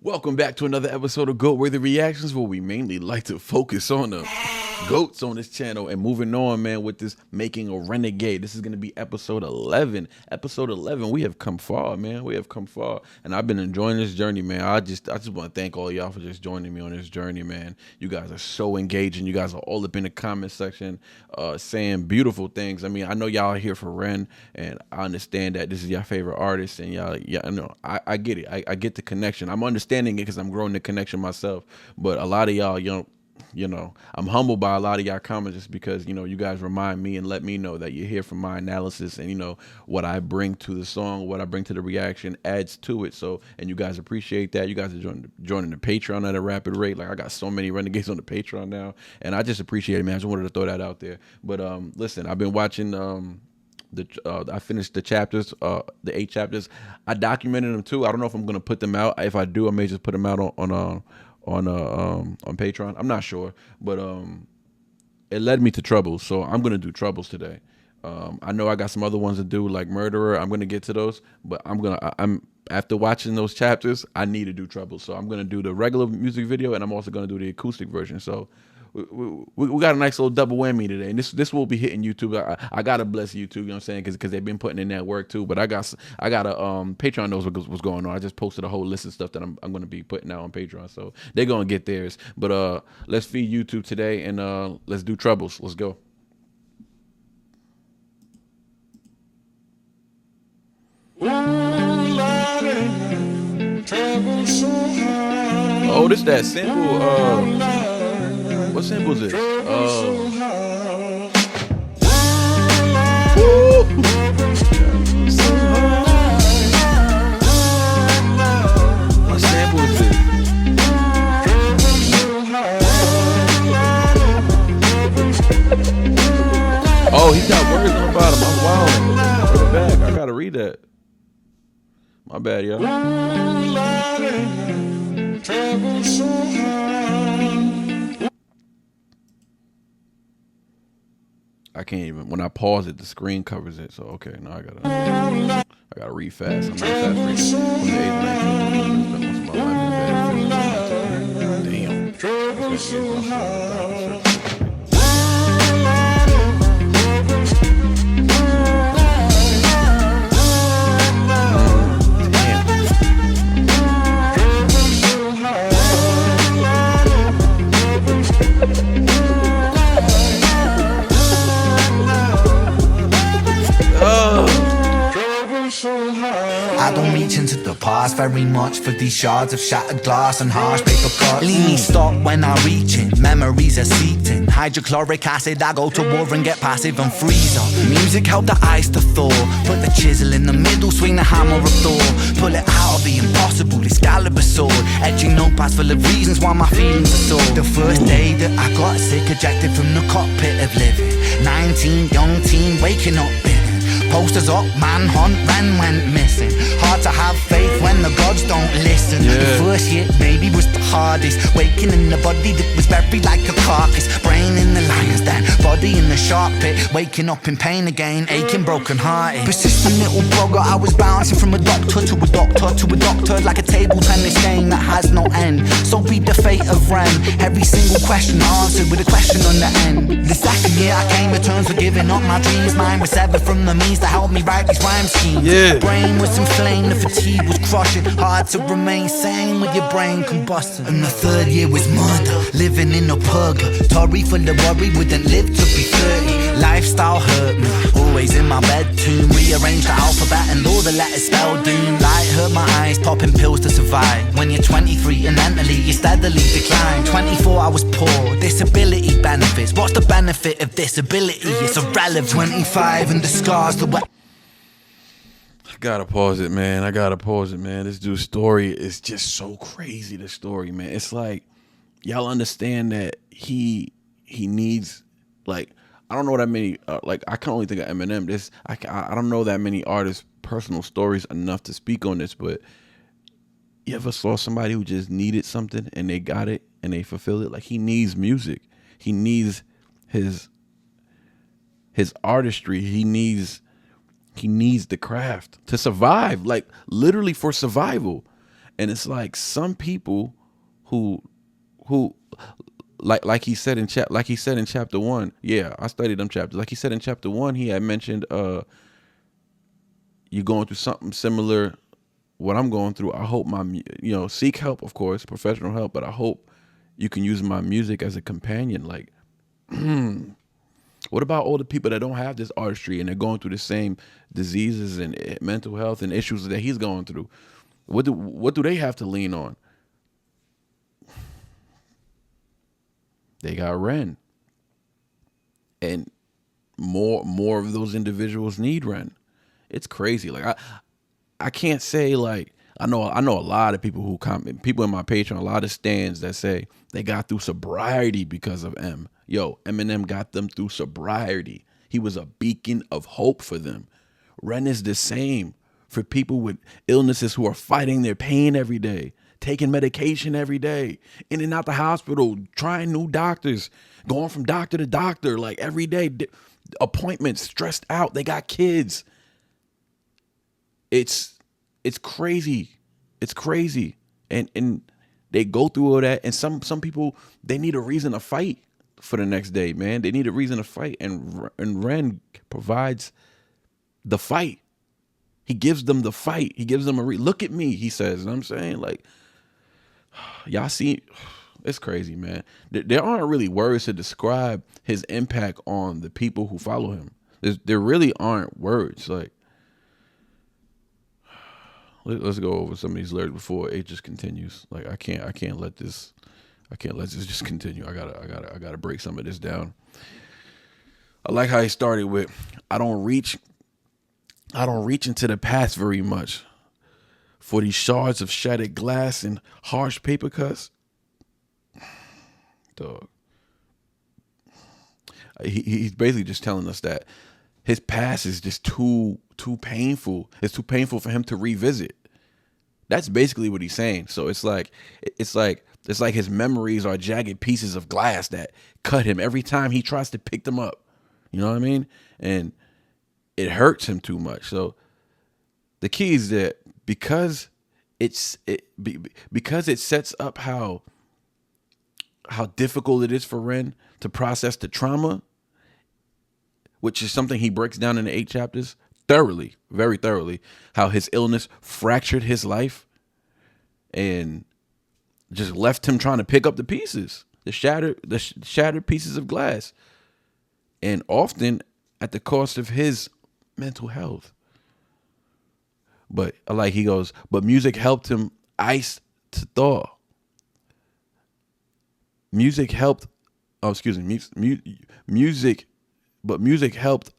Welcome back to another episode of Goat Worthy Reactions, where we mainly like to focus on the goats on this channel. And moving on, man, with this Making a Renegade. This is going to be episode 11. Episode 11. We have come far, man. We have come far. And I've been enjoying this journey, man. I just want to thank all y'all for just joining me on this journey, man. You guys are so engaging. You guys are all up in the comment section saying beautiful things. I mean, I know y'all are here for REN, and I understand that this is your favorite artist. And y'all, yeah, I know. I get it. I get the connection. I'm understanding it because I'm growing the connection myself. But a lot of y'all, you know, I'm humbled by a lot of y'all comments just because, you know, you guys remind me and let me know that you're here for my analysis, and, you know, what I bring to the song, what I bring to the reaction adds to it. So, and you guys appreciate that. You guys are joining the Patreon at a rapid rate. Like, I got so many Renegades on the Patreon now, and I just appreciate it, man. I just wanted to throw that out there. But listen, I've been watching I finished the chapters, the 8 chapters. I documented them too. I don't know if I'm gonna put them out. If I do, I may just put them out on Patreon. I'm not sure, but it led me to Troubles, so I'm gonna do Troubles today. I know I got some other ones to do, like Murderer. I'm gonna get to those, but I'm after watching those chapters, I need to do Troubles. So I'm gonna do the regular music video, and I'm also gonna do the acoustic version. So we got a nice little double whammy today, and this will be hitting YouTube. I gotta bless YouTube, you know what I'm saying, because they've been putting in that work too. But I got a Patreon knows what's going on. I just posted a whole list of stuff that I'm gonna be putting out on Patreon, so they're gonna get theirs. But let's feed YouTube today, and let's do Troubles. Let's go. Oh, this that sample. What sample is this? What sample is this? Oh, he got words on the bottom. I'm wilding. Put it back. I gotta read that. My bad, y'all. I can't even, when I pause it, the screen covers it. So okay, now I gotta read fast. I'm not fast reading. From the age of 19, most of my life in bed. Damn. I don't reach into the past very much for these shards of shattered glass and harsh paper cuts. Leave me stop when I reach in, memories are seeped in. Hydrochloric acid, I go to war and get passive and freeze up. Music help the ice to thaw. Put the chisel in the middle, swing the hammer of Thor. Pull it out of the impossible, Excalibur sword. Etching notepads full of reasons why my feelings are sore. The first day that I got sick, ejected from the cockpit of living. 19, young teen, waking up bitten. Posters up, manhunt, REN went missing. Hard to have faith when the gods don't listen. Yeah. The first hit maybe was the hardest. Waking in the body that was buried like a carcass. Brain in the lion's den, body in the shark pit. Waking up in pain again, aching, broken hearted. Persistent little blogger, I was bouncing from a doctor to a doctor to a doctor, like a table tennis game that has no end. So be the fate of REN. Every single question answered with a question on the end. The second year I came to terms with giving up my dreams. Mine was severed from the means to help me write these rhyme schemes. Yeah. Brain was inflamed, the fatigue was crushing. Hard to remain sane with your brain combusting. And the third year was murder, living in a purgatory full of worry, wouldn't live to be 30. Lifestyle hurt me, always in my bedroom. Rearranged the alphabet and all the letters spelled doom. Light hurt my eyes, popping pills to survive. When you're 23 and mentally you steadily decline. 24 I was poor, disability benefits. What's the benefit of disability? It's irrelevant. 25 and the scars that were. I gotta pause it, man. I gotta pause it, man. This dude's story is just so crazy. The story, man. It's like, y'all understand that he needs, like, I don't know that many, like, I can only think of Eminem. I don't know that many artists' personal stories enough to speak on this, but you ever saw somebody who just needed something and they got it and they fulfilled it? Like, he needs music. He needs his artistry. He needs the craft to survive, like literally for survival. And it's like some people who like he said in chapter 1. Yeah, I studied them chapters. Like he said in chapter 1, he had mentioned you're going through something similar what I'm going through. I hope seek help, of course, professional help, but I hope you can use my music as a companion. Like, what about all the people that don't have this artistry and they're going through the same diseases and mental health and issues that he's going through? What do they have to lean on? They got REN. And more of those individuals need REN. It's crazy. Like I can't say, like, I know a lot of people who comment, people in my Patreon, a lot of stands that say they got through sobriety because of M. Yo, Eminem got them through sobriety. He was a beacon of hope for them. REN is the same for people with illnesses who are fighting their pain every day, taking medication every day, in and out the hospital, trying new doctors, going from doctor to doctor, like every day, appointments, stressed out. They got kids. It's crazy. It's crazy. And they go through all that. And some people, they need a reason to fight for the next day, man. They need a reason to fight. And REN provides the fight. He gives them the fight. He gives them look at me, he says. And I'm saying, like, y'all see, it's crazy, man. There aren't really words to describe his impact on the people who follow him. There really aren't words. Like, let's go over some of these lyrics before it just continues. Like, I can't let this just continue. I gotta break some of this down. I like how he started with, I don't reach into the past very much. For these shards of shattered glass and harsh paper cuts. Dog. He's basically just telling us that his past is just too painful. It's too painful for him to revisit. That's basically what he's saying. So it's like his memories are jagged pieces of glass that cut him every time he tries to pick them up. You know what I mean? And it hurts him too much. So the key is that because it sets up how difficult it is for REN to process the trauma, which is something he breaks down in the 8 chapters thoroughly, very thoroughly, how his illness fractured his life and just left him trying to pick up the pieces, the shattered pieces of glass, and often at the cost of his mental health. But like he goes, but music helped him ice to thaw. Music helped helped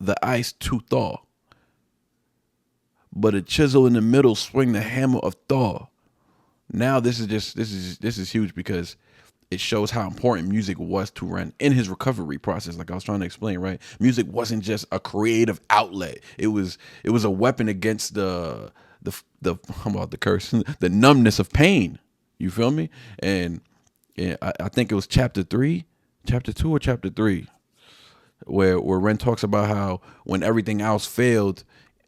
the ice to thaw. But a chisel in the middle swing the hammer of thaw. Now this is huge because it shows how important music was to REN in his recovery process. Like I was trying to explain, right? Music wasn't just a creative outlet. It was a weapon against the I'm about to curse, the numbness of pain. You feel me? And I think it was chapter 2 or chapter 3, where REN talks about how when everything else failed,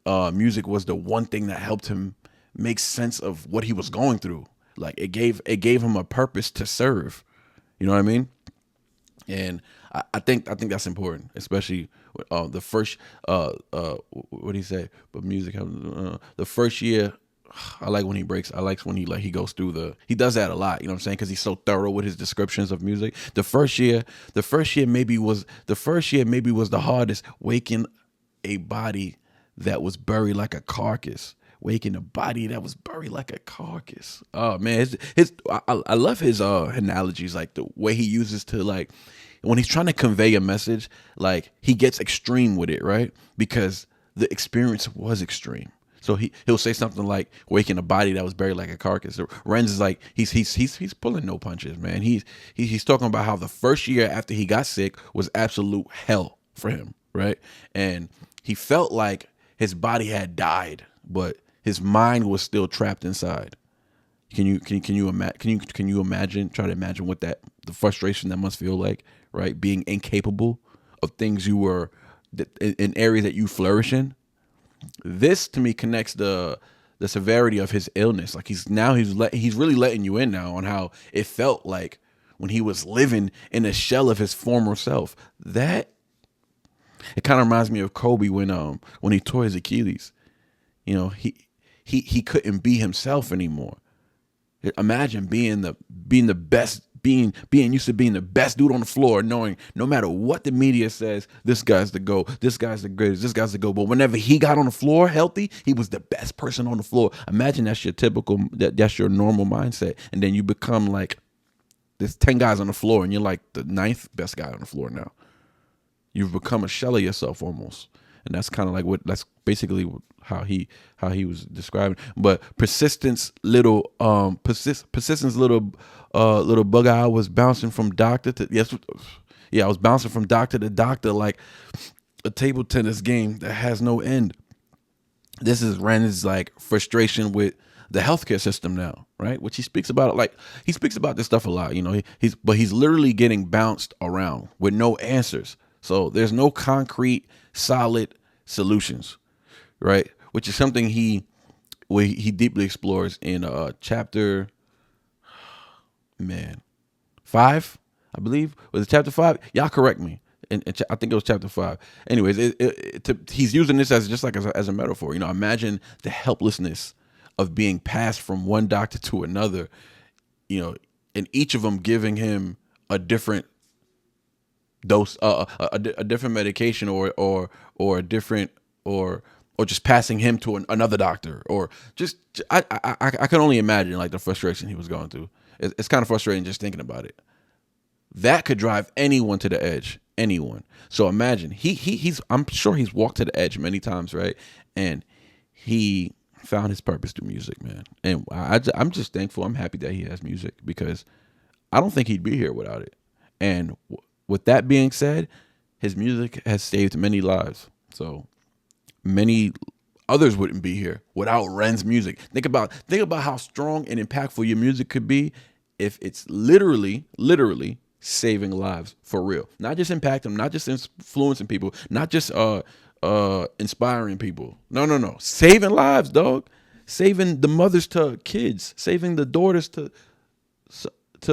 music was the one thing that helped him make sense of what he was going through. Like it gave him a purpose to serve. You know what I mean? And I think that's important, especially the first what do you say? But music, the first year. I like when he breaks. I like when he goes through he does that a lot. You know what I'm saying? Because he's so thorough with his descriptions of music. The first year maybe was the hardest. Waking a body that was buried like a carcass. Waking a body that was buried like a carcass. Oh man, I love his analogies, like the way he uses to, like, when he's trying to convey a message, like he gets extreme with it, right? Because the experience was extreme. So he'll say something like waking a body that was buried like a carcass. REN's is like he's pulling no punches, man. He's talking about how the first year after he got sick was absolute hell for him, right? And he felt like his body had died, but his mind was still trapped inside. Can you imagine? Try to imagine what the frustration that must feel like, right? Being incapable of things you were in areas that you flourish in. This to me connects the the severity of his illness. Like he's really letting you in now on how it felt like when he was living in a shell of his former self. That it kind of reminds me of Kobe when he tore his Achilles. You know, he couldn't be himself anymore. Imagine being the best, being used to being the best dude on the floor, knowing no matter what the media says, this guy's the GOAT, this guy's the greatest, this guy's the GOAT. But whenever he got on the floor healthy, he was the best person on the floor. Imagine that's your that's your normal mindset. And then you become like, there's 10 guys on the floor and you're like the 9th best guy on the floor now. You've become a shell of yourself almost. And that's kind of like that's basically how he was describing. But persistence little bug eye was bouncing from doctor to I was bouncing from doctor to doctor like a table tennis game that has no end. This is REN's like frustration with the healthcare system now, right? Which he speaks about, like he speaks about this stuff a lot, you know. He's literally getting bounced around with no answers. So there's no concrete, solid solutions, right? Which is something he deeply explores in chapter 5, I believe. Was it chapter 5? Y'all correct me. And I think it was chapter 5. Anyways, he's using this as just like as a metaphor. You know, imagine the helplessness of being passed from one doctor to another. You know, and each of them giving him a different dose, a different medication, or a different or just passing him to another doctor, or just I can only imagine like the frustration he was going through. It's kind of frustrating just thinking about it. That could drive anyone to the edge, anyone. So imagine he's I'm sure he's walked to the edge many times, right? And he found his purpose through music, man. And I'm just thankful. I'm happy that he has music because I don't think he'd be here without it. And with that being said, his music has saved many lives. So many others wouldn't be here without REN's music. Think about how strong and impactful your music could be if it's literally saving lives for real. Not just impacting them, not just influencing people, not just inspiring people. No. Saving lives, dog. Saving the mothers to kids, saving the daughters to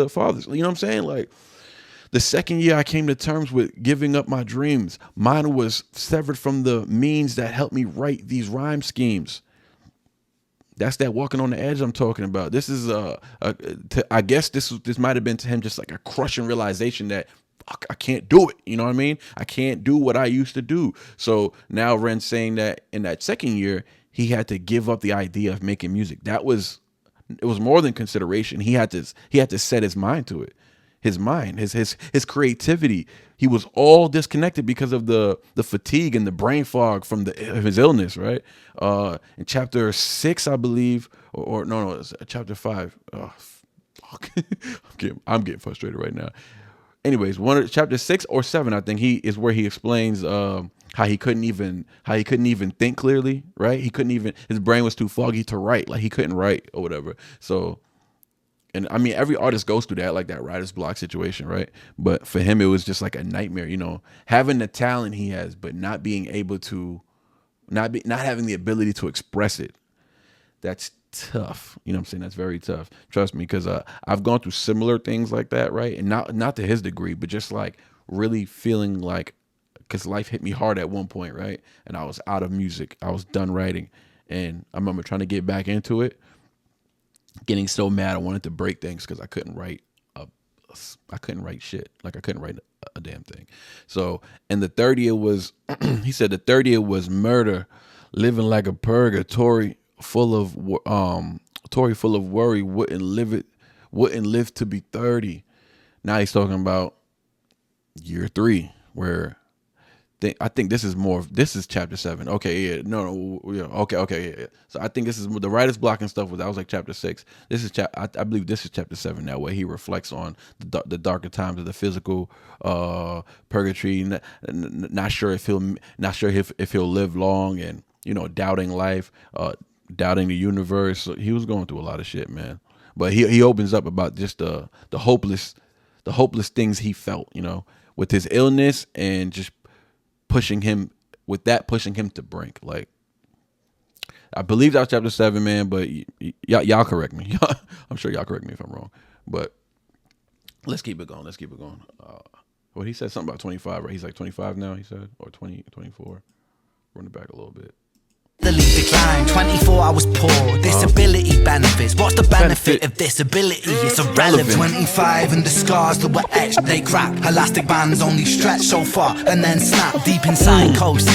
fathers. You know what I'm saying? Like, the second year I came to terms with giving up my dreams, mine was severed from the means that helped me write these rhyme schemes. That's that walking on the edge I'm talking about. This is I guess this might have been to him just like a crushing realization that fuck, I can't do it. You know what I mean? I can't do what I used to do. So now REN's saying that in that second year he had to give up the idea of making music. It was more than consideration. He had to set his mind to it. His mind, his creativity. He was all disconnected because of the fatigue and the brain fog from his illness, right? In chapter 6, I believe, or no, it's chapter 5. Oh, fuck. I'm getting frustrated right now. Anyways, chapter 6 or 7, I think is where he explains how he couldn't even think clearly, right? His brain was too foggy to write, like he couldn't write or whatever. So. And I mean, every artist goes through that, like that writer's block situation, right? But for him, it was just like a nightmare, you know, having the talent he has, but not being able to, not having the ability to express it. That's tough. You know what I'm saying? That's very tough. Trust me, because I've gone through similar things like that, right? And not to his degree, but just like really feeling like, because life hit me hard at one point, right? And I was out of music. I was done writing. And I remember trying to get back into it. Getting so mad I wanted to break things because I couldn't write shit. Like I couldn't write a damn thing. So, and the third year was he said the third year was murder, living like a purgatory full of worry, wouldn't live to be 30. Now he's talking about year 3 where I think this is chapter 7. Okay, yeah, no, yeah, okay, yeah. So I think this is the writer's block and stuff. That was like chapter 6. This is I believe this is chapter 7 now, where he reflects on the darker times of the physical purgatory. Not sure if he'll live long, and you know, doubting life, doubting the universe. So he was going through a lot of shit, man. But he opens up about just the hopeless things he felt, you know, with his illness and just pushing him to brink. Like, I believe that was chapter 7, man. But y'all correct me. I'm sure y'all correct me if I'm wrong. But let's keep it going. Let's keep it going. Well, he said something about 25, right? He's like 25 now. He said, or 20, 24. Run it back a little bit. The lead decline, 24 I was poor, disability benefits. What's the benefit of disability? It's irrelevant. 25 and the scars that were etched, they crack. Elastic bands only stretch so far and then snap deep inside coast.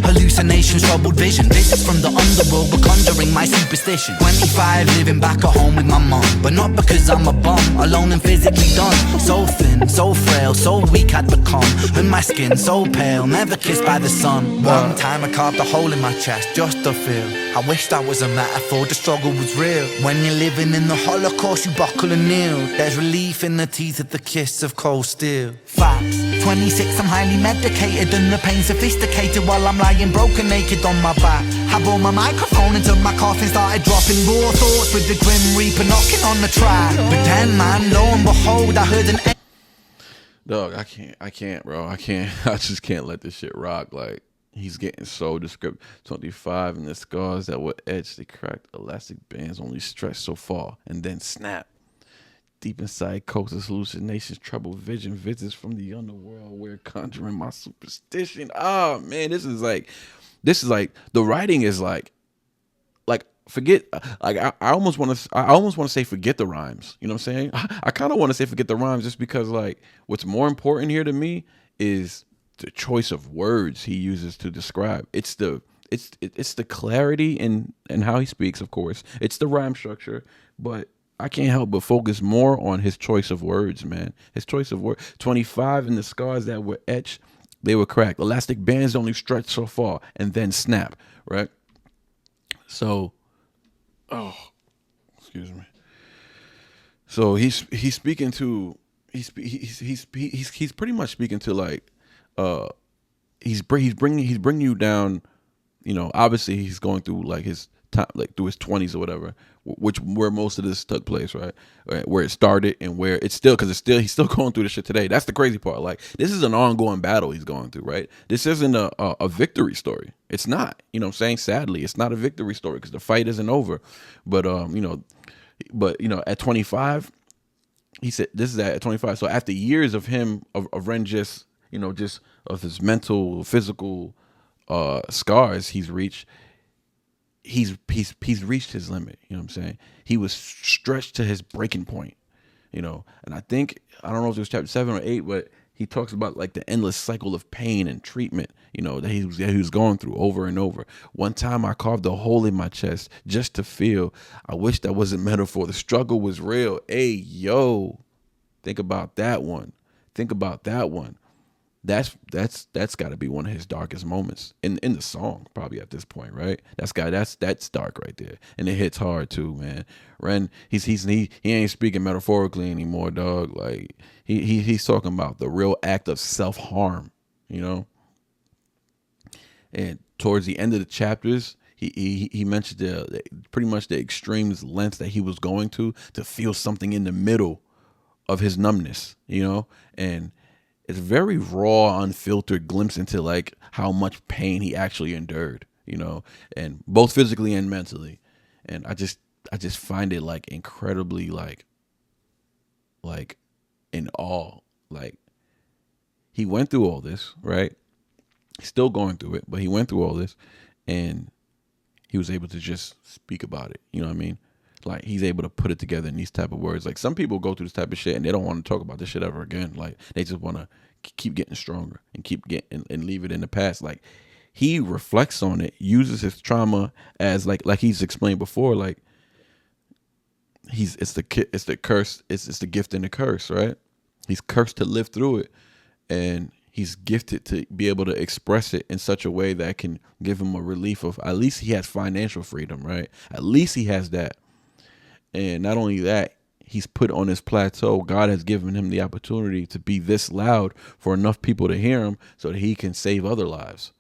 Hallucinations, troubled vision, visits from the underworld were conjuring my superstition. 25 living back at home with my mom, but not because I'm a bum, alone and physically done. So thin, so frail, so weak I'd become, and my skin so pale, never kissed by the sun. One time I carved a hole in my chest just to feel. I wish that was a metaphor, the struggle was real. When you're living in the Holocaust, you buckle and kneel. There's relief in the teeth of the kiss of cold steel. Facts, 26 I'm highly medicated and the pain sophisticated while I'm lying broken naked on my back. I brought my microphone until my coffin started dropping raw thoughts with the Grim Reaper knocking on the track. But then man, lo and behold, I heard an Dog, I can't, bro. I just can't let this shit rock. Like, he's getting so descriptive. 25 and the scars that were etched, they cracked. Elastic bands only stretched so far and then snap. Deep inside coasters, hallucinations, troubled vision, visits from the underworld. We're conjuring my superstition. Oh man, this is like the writing is like forget. Like I almost want to say forget the rhymes. You know what I'm saying? I kind of want to say forget the rhymes just because like what's more important here to me is the choice of words he uses to describe. It's the clarity in how he speaks, of course. It's the rhyme structure, but I can't help but focus more on his choice of words, man. His choice of words. 25 and the scars that were etched, they were cracked. Elastic bands only stretch so far and then snap, right? So, excuse me. So he's speaking to he's pretty much speaking to like he's bringing you down, you know. Obviously he's going through like his time, like through his 20s or whatever, where most of this took place, right? Where it started and where it's still, because he's still going through this shit today. That's the crazy part. Like, this is an ongoing battle he's going through, right? This isn't a victory story. It's not, you know what I'm saying? Sadly, it's not a victory story because the fight isn't over. But at 25, he said this is at 25. So after years of him of Ren just of his mental, physical scars he's reached his limit. You know what I'm saying? He was stretched to his breaking point, you know. And I don't know if it was chapter 7 or 8, but he talks about like the endless cycle of pain and treatment, you know, that he was going through over and over. One time I carved a hole in my chest just to feel. I wish that wasn't metaphor. The struggle was real. Hey, yo, think about that one. That's got to be one of his darkest moments in the song, probably at this point, right? That's dark right there, and it hits hard too, man. Ren, he ain't speaking metaphorically anymore, dog. Like he's talking about the real act of self-harm, you know. And towards the end of the chapters, he mentioned pretty much the extremes lengths that he was going to feel something in the middle of his numbness, you know, and it's a very raw, unfiltered glimpse into like how much pain he actually endured, you know, and both physically and mentally. And I just find it like incredibly like in awe. Like, he went through all this, right? He's still going through it, but he went through all this and he was able to just speak about it. You know what I mean? Like, he's able to put it together in these type of words. Like, some people go through this type of shit and they don't want to talk about this shit ever again. Like, they just want to keep getting stronger and keep getting and leave it in the past. Like, he reflects on it, uses his trauma as like he's explained before. Like, it's the curse, it's the gift and the curse, right? He's cursed to live through it, and he's gifted to be able to express it in such a way that can give him a relief of, at least he has financial freedom, right? At least he has that. And not only that, he's put on his plateau. God has given him the opportunity to be this loud for enough people to hear him so that he can save other lives.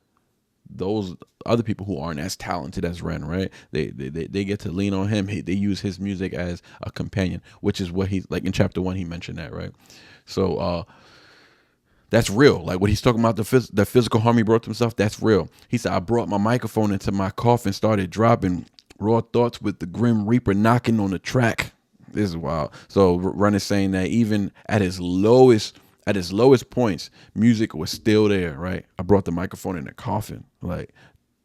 Those other people who aren't as talented as Ren, right? They get to lean on him. They use his music as a companion, which is what he's like in chapter 1. He mentioned that, right? So That's real. Like what he's talking about, the physical harm he brought to himself, that's real. He said, I brought my microphone into my coffin, started dropping raw thoughts with the Grim Reaper knocking on the track. This is wild. So Ren is saying that even at his lowest points, music was still there, right? I brought the microphone in the coffin. Like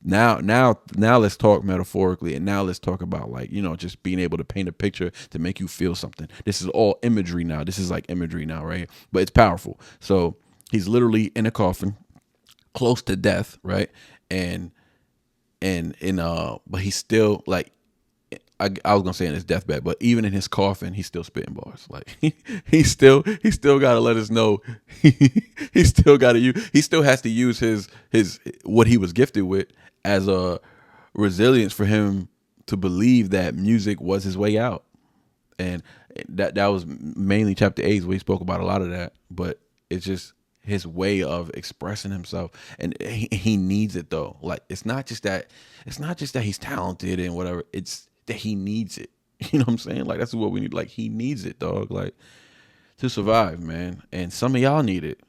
now let's talk metaphorically, and now let's talk about, like, you know, just being able to paint a picture to make you feel something. This is all imagery now. This is like imagery now, right? But it's powerful. So he's literally in a coffin, close to death, right? But he's still like, I was gonna say in his deathbed, but even in his coffin, he's still spitting bars. Like he still gotta let us know he still has to use his what he was gifted with as a resilience for him to believe that music was his way out. And that was mainly chapter 8 where he spoke about a lot of that, but it's just his way of expressing himself, and he needs it though. Like it's not just that he's talented and whatever, it's that he needs it. You know what I'm saying? Like that's what we need. Like he needs it, dog, like to survive, man. And some of y'all need it.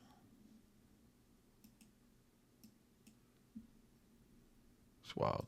It's wild.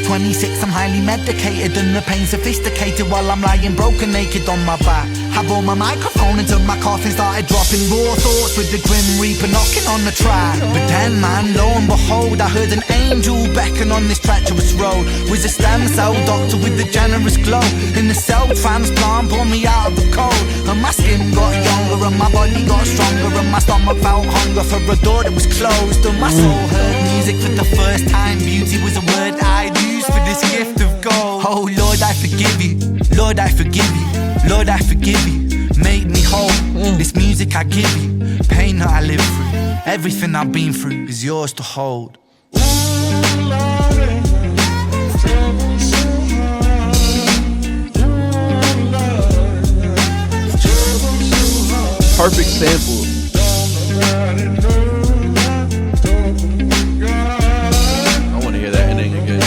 26, I'm highly medicated and the pain sophisticated while I'm lying broken naked on my back. I brought my microphone until my coffin started dropping raw thoughts with the Grim Reaper knocking on the track. But then, man, lo and behold, I heard an angel beckon on this treacherous road. Was a stem cell doctor with a generous glow. In the cell transplant pulled me out of the cold, and my skin got younger and my body got stronger, and my stomach felt hunger for a door that was closed. And my soul heard music for the first time. Beauty was a word I'd use for this gift of gold. Oh Lord, I forgive you. Lord, I forgive you. Lord, I forgive you. Make me whole. This music I give you, pain that I live through, everything I've been through is yours to hold. Perfect sample. I want to hear that ending again.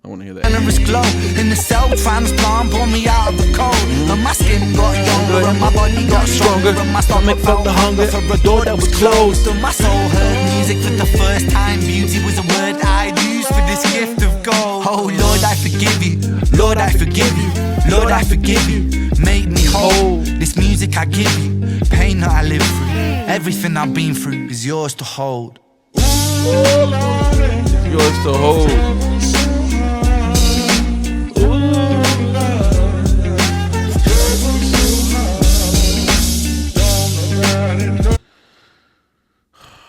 I want to hear that. Generous glow in the cell transplant pulled me out of the cold, and my skin got younger and my body got stronger, and my stomach felt the hunger for a door that was closed. And my soul heard music for the first time. Beauty was a word I'd use for this gift of gold. Oh Lord, I forgive you. Lord, I forgive you. Lord, I forgive you. Make me whole. This music I give you, pain that I live through, everything I've been through is yours to hold. Yours to hold.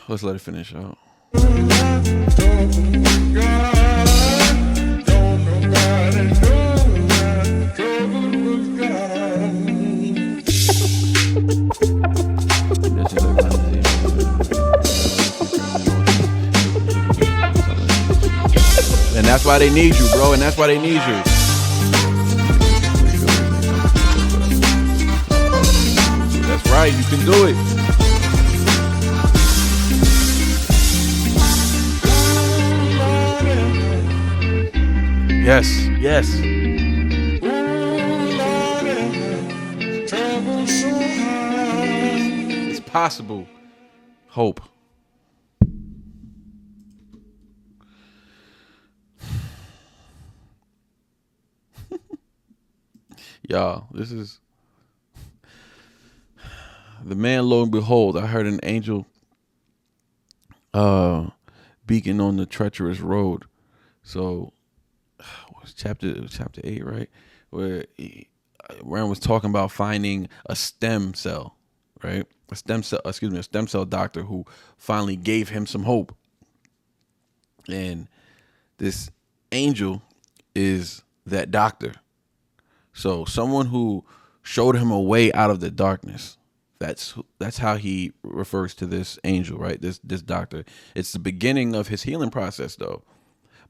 Let's let it finish out. And that's why they need you, bro. And that's why they need you. That's right. You can do it. Yes, yes. It's possible. Hope. Y'all, this is the man. Lo and behold, I heard an angel beacon on the treacherous road. So chapter 8, right, where Ren was talking about finding a stem cell, right? A stem cell doctor who finally gave him some hope. And this angel is that doctor. So someone who showed him a way out of the darkness. That's how he refers to this angel, right? This doctor. It's the beginning of his healing process, though,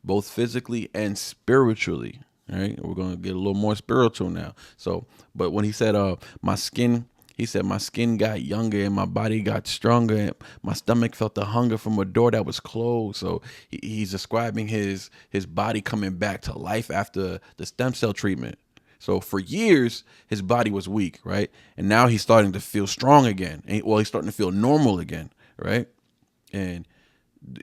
both physically and spiritually. Right? We're gonna get a little more spiritual now. So, but when he said, my skin got younger and my body got stronger and my stomach felt the hunger from a door that was closed. So he's describing his body coming back to life after the stem cell treatment. So for years, his body was weak, right? And now he's starting to feel strong again. He's starting to feel normal again, right? And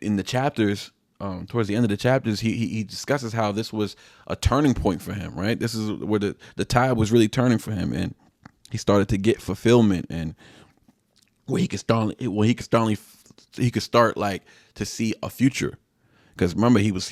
in the chapters, towards the end of the chapters, he discusses how this was a turning point for him, right? This is where the tide was really turning for him, and he started to get fulfillment, and where he could start like to see a future. Because remember, he was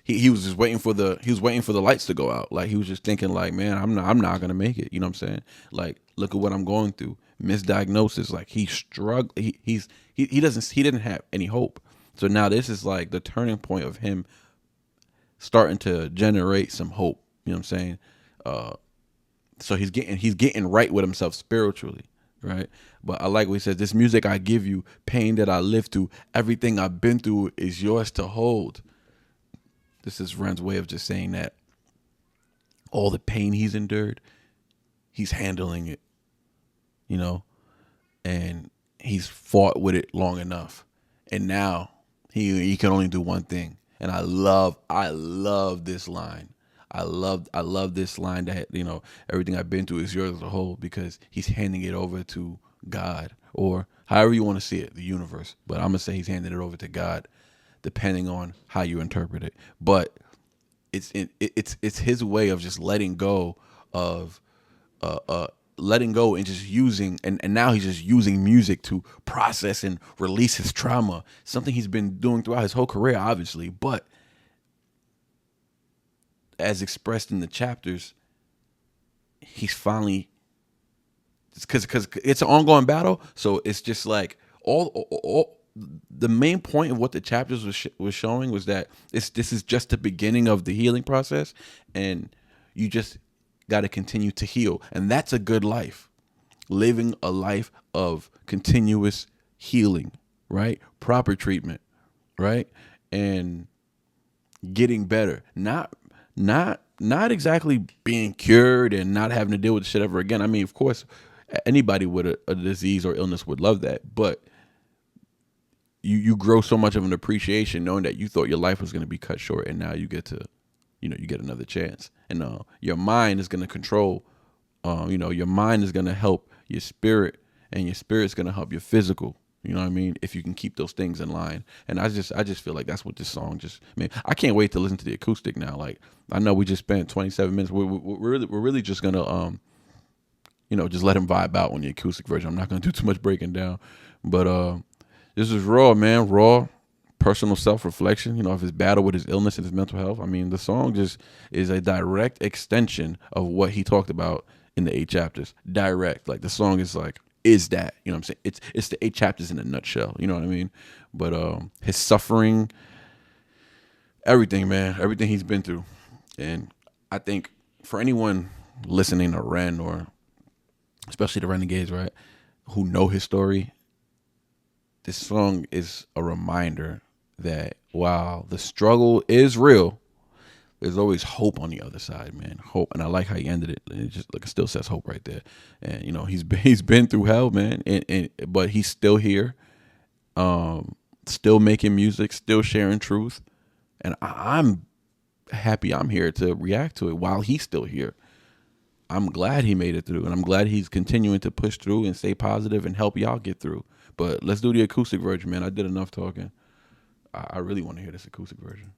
just waiting for the lights to go out. Like, he was just thinking like, man, I'm not gonna make it. You know what I'm saying? Like, look at what I'm going through. Misdiagnosis. Like, he struggled. He didn't have any hope. So now this is like the turning point of him starting to generate some hope. You know what I'm saying? So he's getting right with himself spiritually, right? But I like what he says, this music I give you, pain that I live through, everything I've been through is yours to hold. This is Ren's way of just saying that all the pain he's endured, he's handling it, you know, and he's fought with it long enough. And now he can only do one thing. And I love this line. I love this line that, you know, everything I've been through is yours as a whole, because he's handing it over to God, or however you want to see it, the universe. But I'm gonna say he's handing it over to God, depending on how you interpret it. But it's his way of just letting go of and just using, and now he's just using music to process and release his trauma, something he's been doing throughout his whole career, obviously. But as expressed in the chapters, he's finally, because it's an ongoing battle. So it's just like all the main point of what the chapters was showing was that this is just the beginning of the healing process, and you just got to continue to heal. And that's a good life, living a life of continuous healing, right? Proper treatment, right? And getting better, not exactly being cured and not having to deal with shit ever again. I mean, of course, anybody with a disease or illness would love that, but you grow so much of an appreciation knowing that you thought your life was going to be cut short, and now you get to, you get another chance. And your mind is going to control, your mind is going to help your spirit, and your spirit's going to help your physical. You know what I mean? If you can keep those things in line. And I just feel like that's what this song just, man, I can't wait to listen to the acoustic now. Like, I know we just spent 27 minutes. We're really just going to, just let him vibe out on the acoustic version. I'm not going to do too much breaking down. But this is raw, man. Raw, personal self-reflection, of his battle with his illness and his mental health. I mean, the song just is a direct extension of what he talked about in the 8 chapters. Direct. Like, the song is like, is that, you know what I'm saying? It's the 8 chapters in a nutshell, you know what I mean? But his suffering, everything, man, everything he's been through. And I think for anyone listening to Ren, or especially the Renegades, right, who know his story, this song is a reminder that while the struggle is real, there's always hope on the other side, man. Hope. And I like how he ended it. And it just, like, it still says hope right there. And he's been through hell, man. But he's still here, still making music, still sharing truth. And I'm happy I'm here to react to it while he's still here. I'm glad he made it through, and I'm glad he's continuing to push through and stay positive and help y'all get through. But let's do the acoustic version, man. I did enough talking. I really want to hear this acoustic version.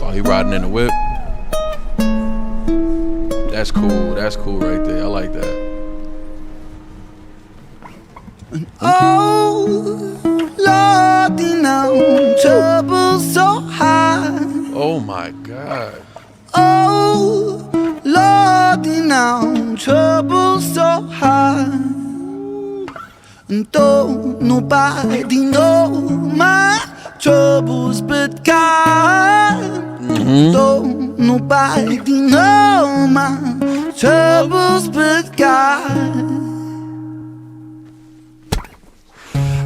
Oh, he riding in the whip. That's cool. That's cool right there. I like that. Oh, Lordy, now trouble so high. Oh my God. Oh, Lordy, now trouble so high. And don't nobody know my troubles but God. Don't nobody know my troubles but God.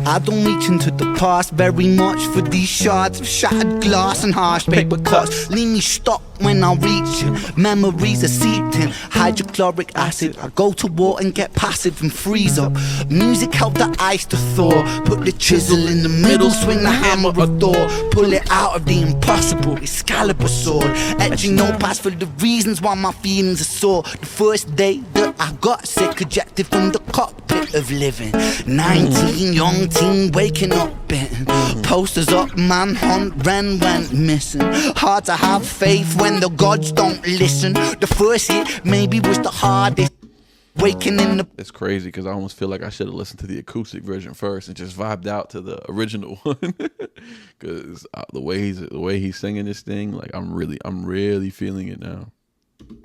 I don't reach into the past very much for these shards of shattered glass and harsh paper cuts. Leave me stuck when I reach it. Memories are seeped in hydrochloric acid. I go to war and get passive and freeze up. Music helped the ice to thaw. Put the chisel in the middle, swing the hammer of Thor. Pull it out of the impossible, Excalibur sword. Etching notepads for the reasons why my feelings are sore. The first day that I got sick, ejected from the cockpit of living. 19, young teen, waking up bitten. Posters up, manhunt, REN went missing. Hard to have faith when the gods don't listen. The first hit maybe was the hardest. Waking in the... It's crazy because I almost feel like I should have listened to the acoustic version first and just vibed out to the original one. Because the way he's singing this thing, like I'm really feeling it now.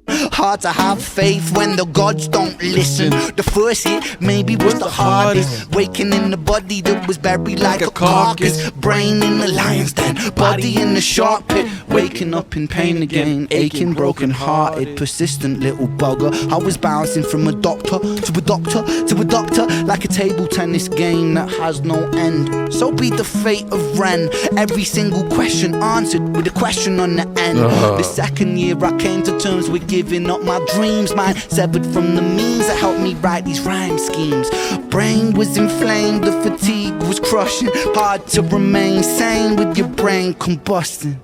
Hard to have faith when the gods don't listen. The first hit maybe was the hardest. Waking in the body that was buried like a carcass. Brain in the lion's den, body in the shark pit. Waking up in pain again, aching, broken hearted. Persistent little bugger. I was bouncing from a doctor to a doctor to a doctor, like a table tennis game that has no end. So be the fate of REN. Every single question answered with a question on the end. The second year I came to terms with giving up my dreams, mine severed from the means that helped me write these rhyme schemes. Brain was inflamed, the fatigue was crushing. Hard to remain sane with your brain combusting.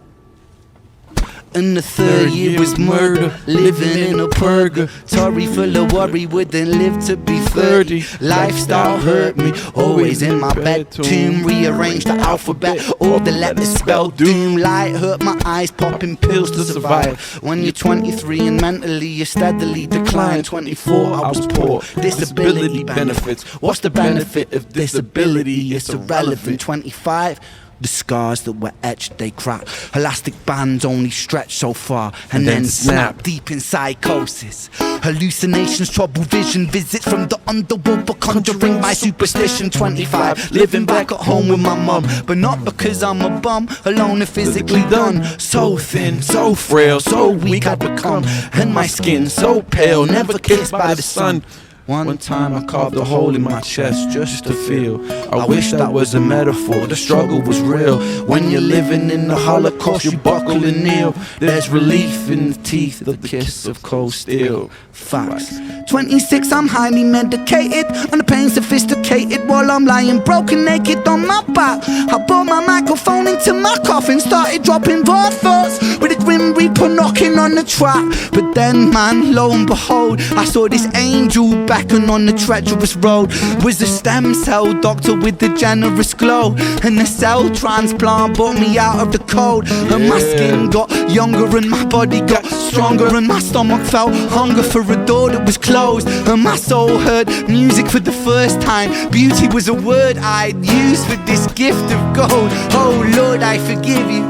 And the third year was murder, living in a purgatory full of worry, wouldn't live to be 30. Lifestyle hurt me, always in my bedroom. Rearranged the alphabet, all the letters spell doom. Light hurt my eyes, popping pills to survive. When you're 23 and mentally you steadily decline. 24, I was poor, disability benefits. What's the benefit of disability? It's irrelevant. 25, the scars that were etched, they crack. Elastic bands only stretch so far and then snap. Deep in psychosis, hallucinations, trouble vision, visits from the underworld, but conjuring my superstition. 25, living back at home with my mum, but not because I'm a bum, alone and physically done. So thin, so frail, so weak I'd become, and my skin so pale, never kissed by the sun. One time I carved a hole in my chest just to feel. I wish that was a metaphor, the struggle was real. When you're living in the Holocaust, you buckle and kneel. There's relief in the teeth of the kiss of cold steel. Facts. 26, I'm highly medicated, and the pain sophisticated, while I'm lying broken naked on my back. I brought my microphone into my coffin, started dropping raw thoughts with a grim reaper knocking on the trap. But then, man, lo and behold, I saw this angel beckon on the treacherous road. Was a stem cell doctor with a generous glow, and the cell transplant brought me out of the cold. And my skin got younger and my body got stronger, and my stomach felt hunger for a door that was closed. And my soul heard music for the first time. Beauty was a word I'd use for this gift of gold. Oh Lord, I forgive you.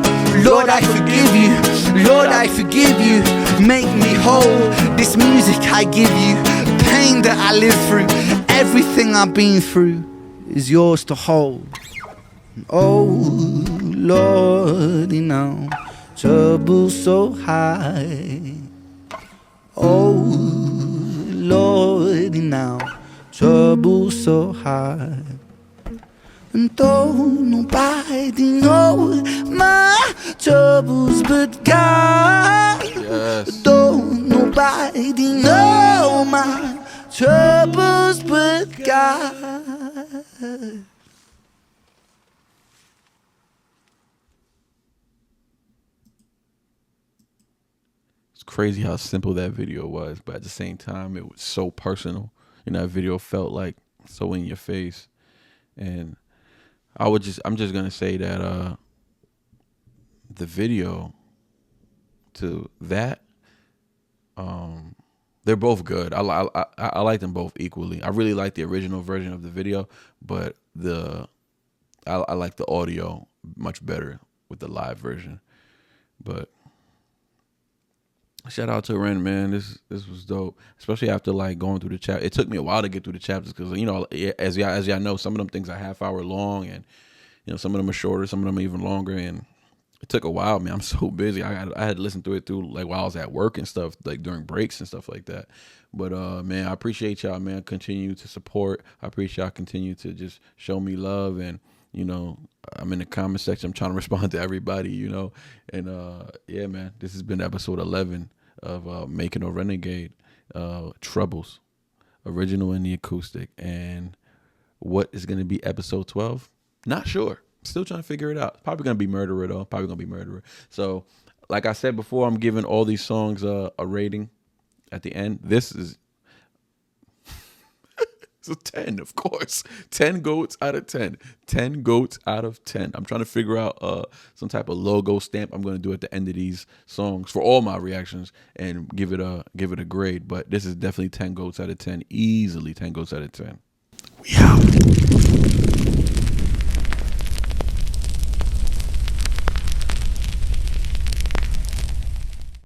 Lord, I forgive you. Lord, I forgive you. Make me whole. This music I give you, pain that I live through, everything I've been through is yours to hold. Oh Lord, you know, trouble so high. Oh Lord, you know, trouble so high. And though nobody knows my troubles but God, though nobody knows my troubles but God. It's crazy how simple that video was, but at the same time, it was so personal. You know, that video felt like so in your face. And I'm just gonna say that the video to that, they're both good. I like them both equally. I really like the original version of the video, but I like the audio much better with the live version. But shout out to REN, man. This was dope, especially after like going through the chapter. It took me a while to get through the chapters because, you know, as y'all know, some of them things are half-hour long, and you know, some of them are shorter, some of them are even longer, and it took a while, man. I'm so busy. I had to listen to it through like while I was at work and stuff, like during breaks and stuff like that. But man, I appreciate y'all, man. Continue to support. I appreciate y'all continue to just show me love, and You know, I'm in the comment section. I'm trying to respond to everybody, you know. And yeah, man, this has been episode 11 of Making a Renegade, Troubles, original in the acoustic. And what is going to be episode 12? Not sure. Still trying to figure it out. Probably going to be Murderer, though. Probably going to be Murderer. So, like I said before, I'm giving all these songs a rating at the end. This is it's a 10, of course. 10 goats out of 10. 10 goats out of 10. I'm trying to figure out some type of logo stamp I'm going to do at the end of these songs for all my reactions and give it a grade. But this is definitely 10 goats out of 10. Easily 10 goats out of 10. We out.